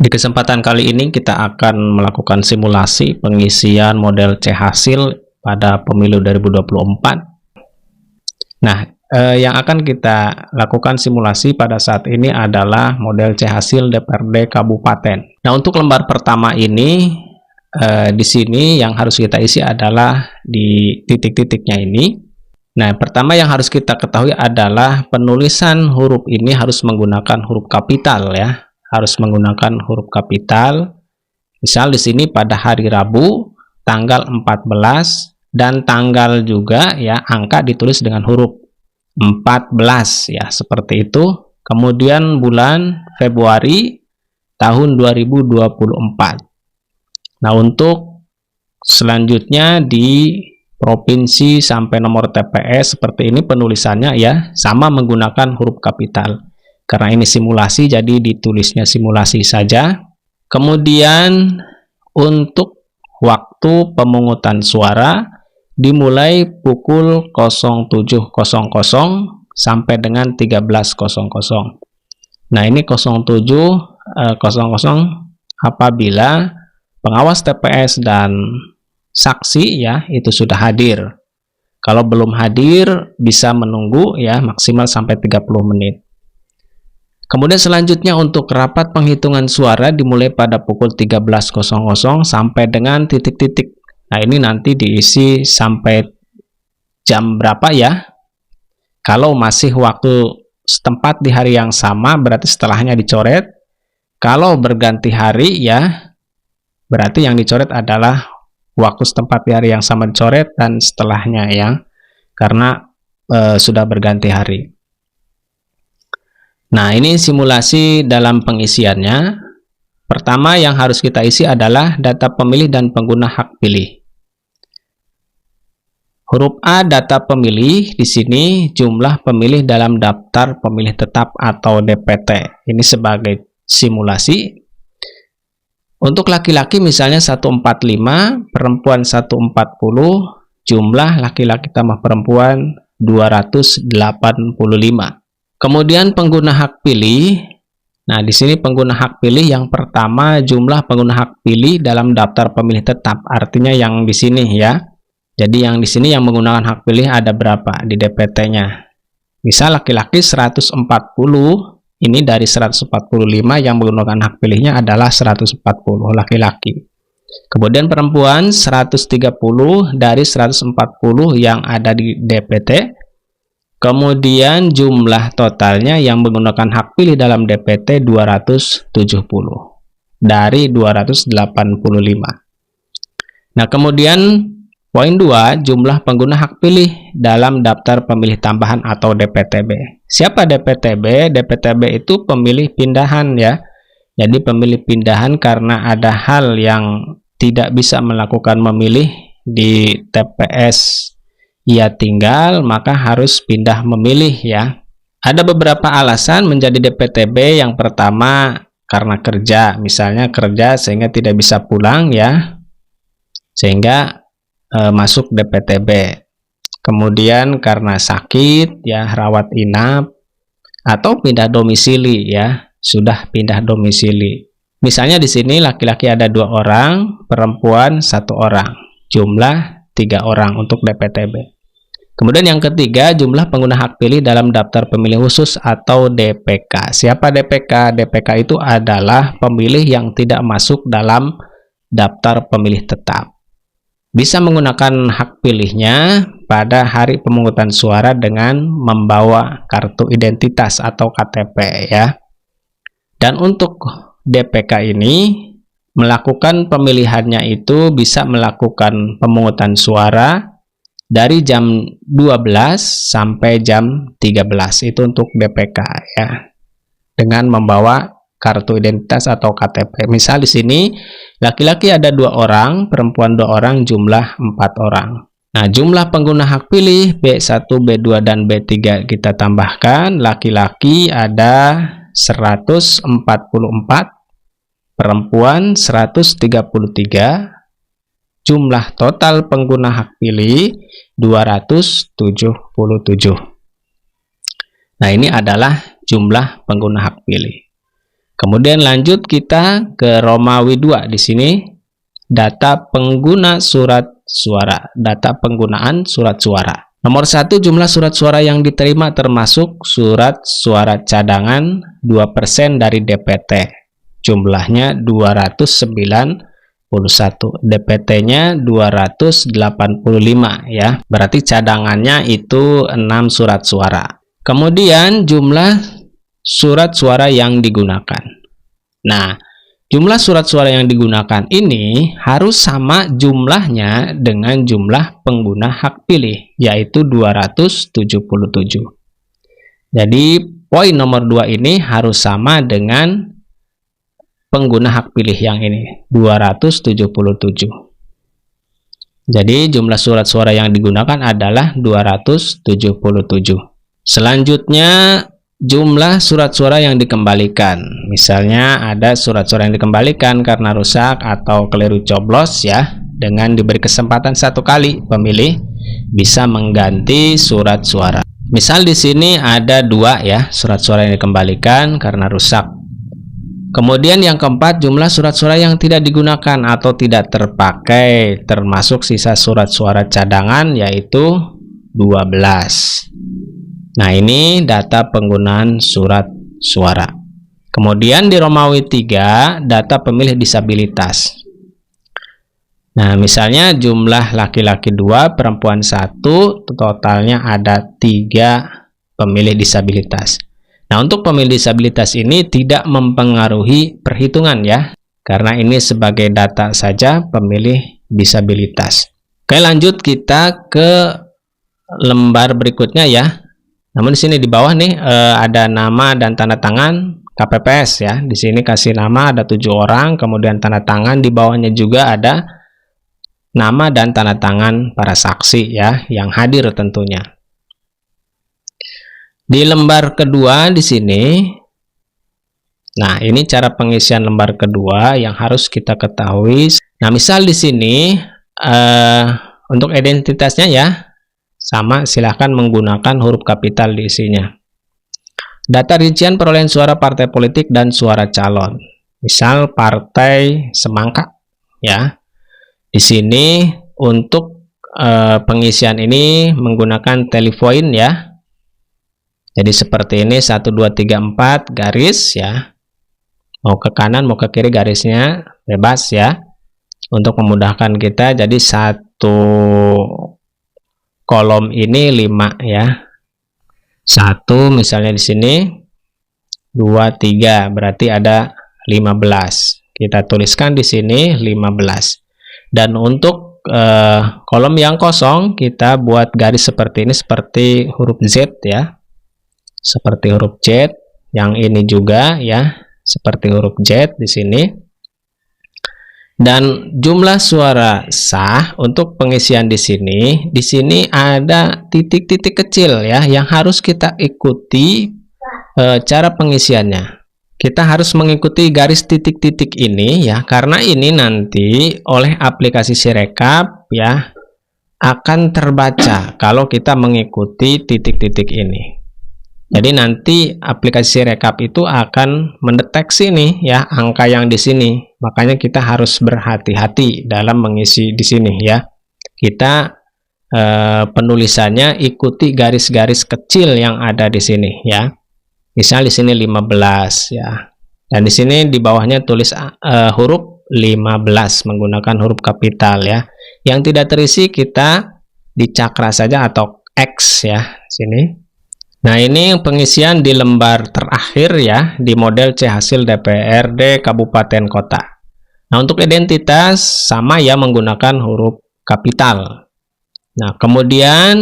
Di kesempatan kali ini kita akan melakukan simulasi pengisian model C hasil pada pemilu 2024. Nah, yang akan kita lakukan simulasi pada saat ini adalah model C hasil DPRD Kabupaten. Nah, untuk lembar pertama ini di sini yang harus kita isi adalah di titik-titiknya ini. Nah, pertama yang harus kita ketahui adalah penulisan huruf ini harus menggunakan huruf kapital ya. Harus menggunakan huruf kapital. Misal di sini pada hari Rabu tanggal 14 dan tanggal juga ya, angka ditulis dengan huruf 14 ya, seperti itu. Kemudian bulan Februari tahun 2024. Nah, untuk selanjutnya di provinsi sampai nomor TPS seperti ini penulisannya ya, sama menggunakan huruf kapital. Karena ini simulasi, jadi ditulisnya simulasi saja. Kemudian untuk waktu pemungutan suara dimulai pukul 07.00 sampai dengan 13.00. Nah, ini 07.00 apabila pengawas TPS dan saksi ya itu sudah hadir. Kalau belum hadir bisa menunggu ya maksimal sampai 30 menit. Kemudian selanjutnya untuk rapat penghitungan suara dimulai pada pukul 13.00 sampai dengan titik-titik. Nah, ini nanti diisi sampai jam berapa ya. Kalau masih waktu setempat di hari yang sama berarti setelahnya dicoret. Kalau berganti hari ya berarti yang dicoret adalah waktu setempat di hari yang sama dicoret dan setelahnya ya. Karena sudah berganti hari. Nah, ini simulasi dalam pengisiannya. Pertama yang harus kita isi adalah data pemilih dan pengguna hak pilih. Huruf A data pemilih, di sini jumlah pemilih dalam daftar pemilih tetap atau DPT. Ini sebagai simulasi. Untuk laki-laki misalnya 145, perempuan 140, jumlah laki-laki tambah perempuan 285. Kemudian pengguna hak pilih. Nah, di sini pengguna hak pilih yang pertama jumlah pengguna hak pilih dalam daftar pemilih tetap. Artinya yang di sini ya. Jadi yang di sini yang menggunakan hak pilih ada berapa di DPT-nya. Misal laki-laki 140, ini dari 145 yang menggunakan hak pilihnya adalah 140 laki-laki. Kemudian perempuan 130 dari 140 yang ada di DPT. Kemudian jumlah totalnya yang menggunakan hak pilih dalam DPT 270 dari 285. Nah, kemudian poin 2, jumlah pengguna hak pilih dalam daftar pemilih tambahan atau DPTB. Siapa DPTB? DPTB itu pemilih pindahan ya. Jadi pemilih pindahan karena ada hal yang tidak bisa melakukan memilih di TPS ia tinggal, maka harus pindah memilih ya. Ada beberapa alasan menjadi DPTB. Yang pertama karena kerja, misalnya kerja sehingga tidak bisa pulang ya, sehingga masuk DPTB. Kemudian karena sakit ya, rawat inap, atau pindah domisili ya, sudah pindah domisili. Misalnya di sini laki-laki ada 2 orang, perempuan 1 orang, jumlah 3 orang untuk DPTB. Kemudian yang ketiga, jumlah pengguna hak pilih dalam daftar pemilih khusus atau DPK. Siapa DPK? DPK itu adalah pemilih yang tidak masuk dalam daftar pemilih tetap. Bisa menggunakan hak pilihnya pada hari pemungutan suara dengan membawa kartu identitas atau KTP ya. Dan untuk DPK ini melakukan pemilihannya itu bisa melakukan pemungutan suara dari jam 12 sampai jam 13. Itu untuk DPK ya. Dengan membawa kartu identitas atau KTP. Misal di sini laki-laki ada 2 orang, perempuan 2 orang, jumlah 4 orang. Nah, jumlah pengguna hak pilih B1, B2 dan B3 kita tambahkan. Laki-laki ada 144, perempuan 133. Jumlah total pengguna hak pilih 277. Nah, ini adalah jumlah pengguna hak pilih. Kemudian lanjut kita ke Romawi 2. Di sini data pengguna surat suara, data penggunaan surat suara. Nomor 1, jumlah surat suara yang diterima termasuk surat suara cadangan 2% dari DPT. Jumlahnya 291, DPT-nya 285 ya. Berarti cadangannya itu 6 surat suara. Kemudian jumlah surat suara yang digunakan. Nah, jumlah surat suara yang digunakan ini harus sama jumlahnya dengan jumlah pengguna hak pilih, yaitu 277. Jadi, poin nomor 2 ini harus sama dengan pengguna hak pilih yang ini, 277. Jadi, jumlah surat suara yang digunakan adalah 277. Selanjutnya, jumlah surat suara yang dikembalikan. Misalnya ada surat suara yang dikembalikan karena rusak atau keliru coblos ya. Dengan diberi kesempatan 1 kali, pemilih bisa mengganti surat suara. Misal di sini ada 2 ya, surat suara yang dikembalikan karena rusak. Kemudian yang keempat, jumlah surat suara yang tidak digunakan atau tidak terpakai, termasuk sisa surat suara cadangan, yaitu 12. Nah, ini data penggunaan surat suara. Kemudian di Romawi 3, data pemilih disabilitas. Nah, misalnya jumlah laki-laki 2, perempuan 1, totalnya ada 3 pemilih disabilitas. Nah, untuk pemilih disabilitas ini tidak mempengaruhi perhitungan ya, karena ini sebagai data saja pemilih disabilitas. Oke, lanjut kita ke lembar berikutnya ya. Namun di sini di bawah nih ada nama dan tanda tangan KPPS ya. Di sini kasih nama ada 7 orang, kemudian tanda tangan di bawahnya juga ada nama dan tanda tangan para saksi ya yang hadir tentunya. Di lembar kedua di sini, nah ini cara pengisian lembar kedua yang harus kita ketahui. Nah, misal di sini untuk identitasnya ya. Sama, silahkan menggunakan huruf kapital di isinya. Data rincian perolehan suara partai politik dan suara calon. Misal Partai Semangka ya. Di sini untuk pengisian ini menggunakan telepoint ya. Jadi seperti ini 1 2 3 4 garis ya. Mau ke kanan mau ke kiri garisnya bebas ya. Untuk memudahkan kita, jadi 1 kolom ini 5 ya. 1 misalnya di sini, 2 3 berarti ada 15. Kita tuliskan di sini 15. Dan untuk kolom yang kosong kita buat garis seperti ini, seperti huruf Z ya. Seperti huruf Z. Yang ini juga ya, seperti huruf Z di sini. Dan jumlah suara sah untuk pengisian di sini ada titik-titik kecil ya yang harus kita ikuti cara pengisiannya. Kita harus mengikuti garis titik-titik ini ya, karena ini nanti oleh aplikasi Sirekap ya akan terbaca kalau kita mengikuti titik-titik ini. Jadi nanti aplikasi Sirekap itu akan mendeteksi nih ya angka yang di sini. Makanya kita harus berhati-hati dalam mengisi di sini ya. Kita penulisannya ikuti garis-garis kecil yang ada di sini ya. Misal di sini 15 ya. Dan di sini di bawahnya tulis huruf 15 menggunakan huruf kapital ya. Yang tidak terisi kita dicakra saja atau X ya sini. Nah, ini pengisian di lembar terakhir ya, di model C hasil DPRD Kabupaten Kota. Nah, untuk identitas sama ya menggunakan huruf kapital. Nah, kemudian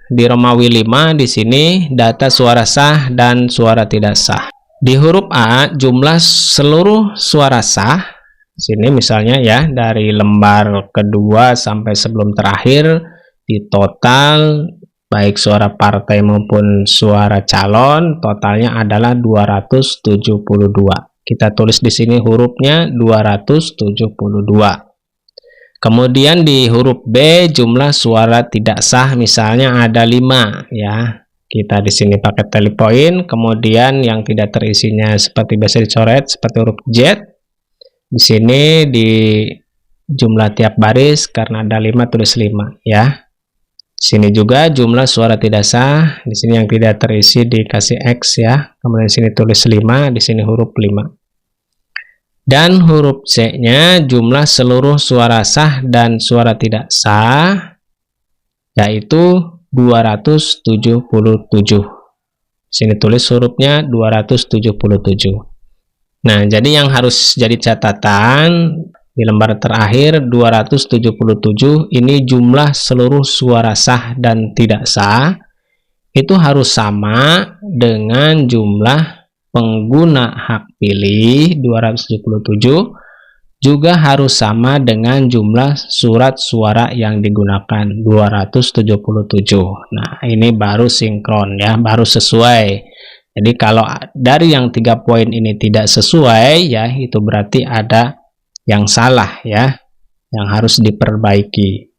di Romawi 5 di sini data suara sah dan suara tidak sah. Di huruf A jumlah seluruh suara sah. Sini misalnya ya dari lembar kedua sampai sebelum terakhir di total baik suara partai maupun suara calon totalnya adalah 272. Kita tulis di sini hurufnya 272. Kemudian di huruf B jumlah suara tidak sah misalnya ada 5 ya. Kita di sini pakai tally point, kemudian yang tidak terisinya seperti biasa dicoret seperti huruf Z. Di sini di jumlah tiap baris karena ada 5 tulis 5 ya. Di sini juga jumlah suara tidak sah, di sini yang tidak terisi dikasih X ya. Kemudian di sini tulis 5, di sini huruf 5. Dan huruf C-nya jumlah seluruh suara sah dan suara tidak sah yaitu 277. Sini tulis hurufnya 277. Nah, jadi yang harus jadi catatan di lembar terakhir 277 ini jumlah seluruh suara sah dan tidak sah itu harus sama dengan jumlah pengguna hak pilih 277, juga harus sama dengan jumlah surat suara yang digunakan 277. Nah, ini baru sinkron ya, baru sesuai. Jadi kalau dari yang 3 poin ini tidak sesuai ya, itu berarti ada yang salah ya, yang harus diperbaiki.